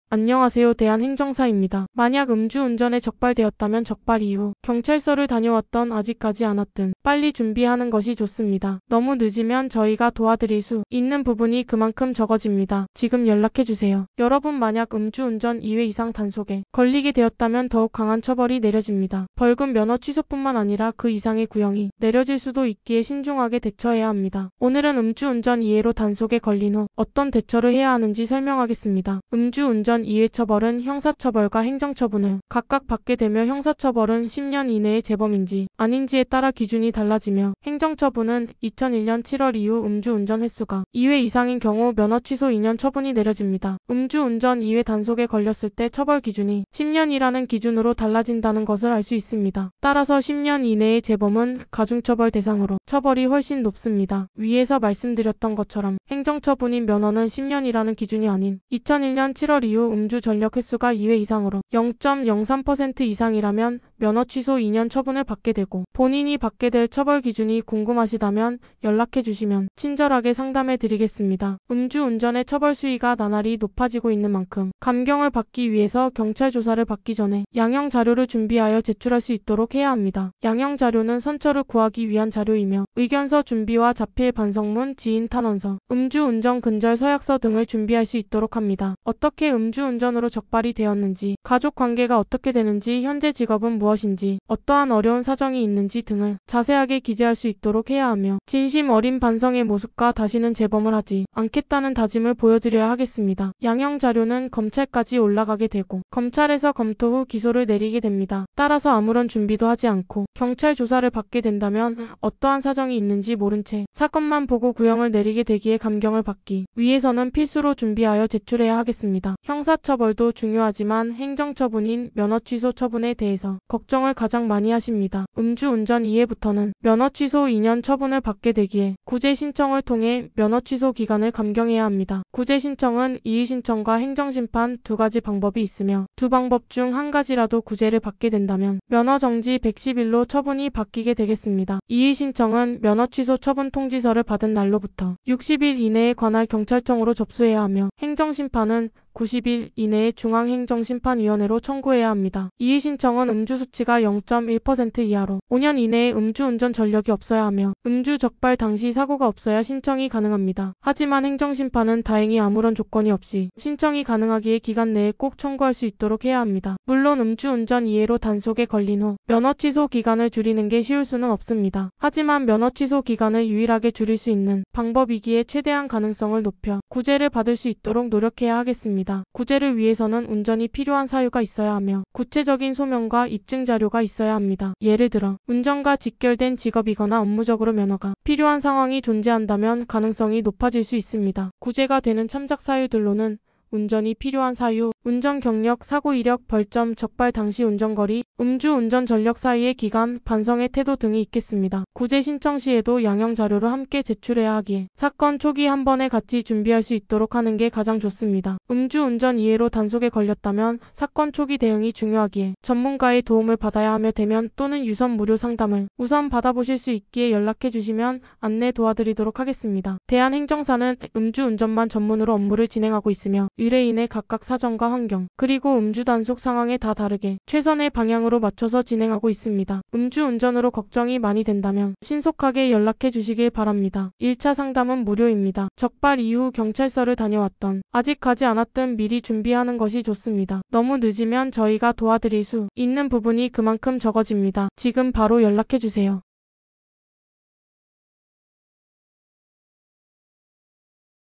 안녕하세요. 대한행정사입니다. 만약 음주운전에 적발되었다면 적발 이후 경찰서를 다녀왔던 아직까지 않았든 빨리 준비하는 것이 좋습니다. 너무 늦으면 저희가 도와드릴 수 있는 부분이 그만큼 적어집니다. 지금 연락해주세요. 여러분 만약 음주운전 2회 이상 단속에 걸리게 되었다면 더욱 강한 처벌이 내려집니다. 벌금 면허 취소뿐만 아니라 그 이상의 구형이 내려질 수도 있기에 신중하게 대처해야 합니다. 오늘은 음주운전 2회로 단속에 걸린 후 어떤 대처를 해야 하는지 설명하겠습니다. 음주운전 2회 처벌은 형사처벌과 행정처분을 각각 받게 되며 형사처벌은 10년 이내의 재범인지 아닌지에 따라 기준이 달라지며 행정처분은 2001년 7월 이후 음주운전 횟수가 2회 이상인 경우 면허 취소 2년 처분이 내려집니다. 음주운전 2회 단속에 걸렸을 때 처벌 기준이 10년이라는 기준으로 달라진다는 것을 알 수 있습니다. 따라서 10년 이내의 재범은 가중처벌 대상으로 처벌이 훨씬 높습니다. 위에서 말씀드렸던 것처럼 행정처분인 면허는 10년이라는 기준이 아닌 2001년 7월 이후 음주 전력 횟수가 2회 이상으로 0.03% 이상이라면 면허 취소 2년 처분을 받게 되고 본인이 받게 될 처벌 기준이 궁금하시다면 연락해 주시면 친절하게 상담해 드리겠습니다. 음주운전의 처벌 수위가 나날이 높아지고 있는 만큼 감경을 받기 위해서 경찰 조사를 받기 전에 양형 자료를 준비하여 제출할 수 있도록 해야 합니다. 양형 자료는 선처를 구하기 위한 자료이며 의견서 준비와 자필 반성문, 지인 탄원서, 음주운전 근절 서약서 등을 준비할 수 있도록 합니다. 어떻게 음주운전으로 적발이 되었는지, 가족 관계가 어떻게 되는지, 현재 직업은 무엇인지, 어떠한 어려운 사정이 있는지 등을 자세하게 기재할 수 있도록 해야 하며 진심 어린 반성의 모습과 다시는 재범을 하지 않겠다는 다짐을 보여드려야 하겠습니다. 양형 자료는 검찰까지 올라가게 되고 검찰에서 검토 후 기소를 내리게 됩니다. 따라서 아무런 준비도 하지 않고 경찰 조사를 받게 된다면 어떠한 사정이 있는지 모른 채 사건만 보고 구형을 내리게 되기에 감경을 받기 위해서는 필수로 준비하여 제출해야 하겠습니다. 형사처벌도 중요하지만 행정처분인 면허 취소 처분에 대해서 걱정을 가장 많이 하십니다. 음주운전 이후부터는 면허 취소 2년 처분을 받게 되기에 구제 신청을 통해 면허 취소 기간을 감경해야 합니다. 구제 신청은 이의 신청과 행정심판 두 가지 방법이 있으며 두 방법 중 한 가지라도 구제를 받게 된다면 면허 정지 110일로 처분이 바뀌게 되겠습니다. 이의 신청은 면허 취소 처분 통지서를 받은 날로부터 60일 이내에 관할 경찰청으로 접수해야 하며 행정심판은 90일 이내에 중앙행정심판위원회로 청구해야 합니다. 이의 신청은 음주 수치가 0.1% 이하로 5년 이내에 음주운전 전력이 없어야 하며 음주 적발 당시 사고가 없어야 신청이 가능합니다. 하지만 행정심판은 다행히 아무런 조건이 없이 신청이 가능하기에 기간 내에 꼭 청구할 수 있도록 해야 합니다. 물론 음주운전 2회로 단속에 걸린 후 면허 취소 기간을 줄이는 게 쉬울 수는 없습니다. 하지만 면허 취소 기간을 유일하게 줄일 수 있는 방법이기에 최대한 가능성을 높여 구제를 받을 수 있도록 노력해야 하겠습니다. 구제를 위해서는 운전이 필요한 사유가 있어야 하며 구체적인 소명과 입증 자료가 있어야 합니다. 예를 들어 운전과 직결된 직업이거나 업무적으로 면허가 필요한 상황이 존재한다면 가능성이 높아질 수 있습니다. 구제가 되는 참작 사유들로는 운전이 필요한 사유, 운전 경력, 사고 이력, 벌점, 적발 당시 운전거리, 음주운전 전력 사이의 기간, 반성의 태도 등이 있겠습니다. 구제 신청 시에도 양형 자료를 함께 제출해야 하기에 사건 초기 한 번에 같이 준비할 수 있도록 하는 게 가장 좋습니다. 음주운전 이외로 단속에 걸렸다면 사건 초기 대응이 중요하기에 전문가의 도움을 받아야 하며 대면 또는 유선 무료 상담을 우선 받아보실 수 있기에 연락해 주시면 안내 도와드리도록 하겠습니다. 대한행정사는 음주운전만 전문으로 업무를 진행하고 있으며 의뢰인의 각각 사정과 환경, 그리고 음주 단속 상황에 다 다르게 최선의 방향으로 맞춰서 진행하고 있습니다. 음주운전으로 걱정이 많이 된다면 신속하게 연락해 주시길 바랍니다. 1차 상담은 무료입니다. 적발 이후 경찰서를 다녀왔던 아직 가지 않았든 미리 준비하는 것이 좋습니다. 너무 늦으면 저희가 도와드릴 수 있는 부분이 그만큼 적어집니다. 지금 바로 연락해 주세요.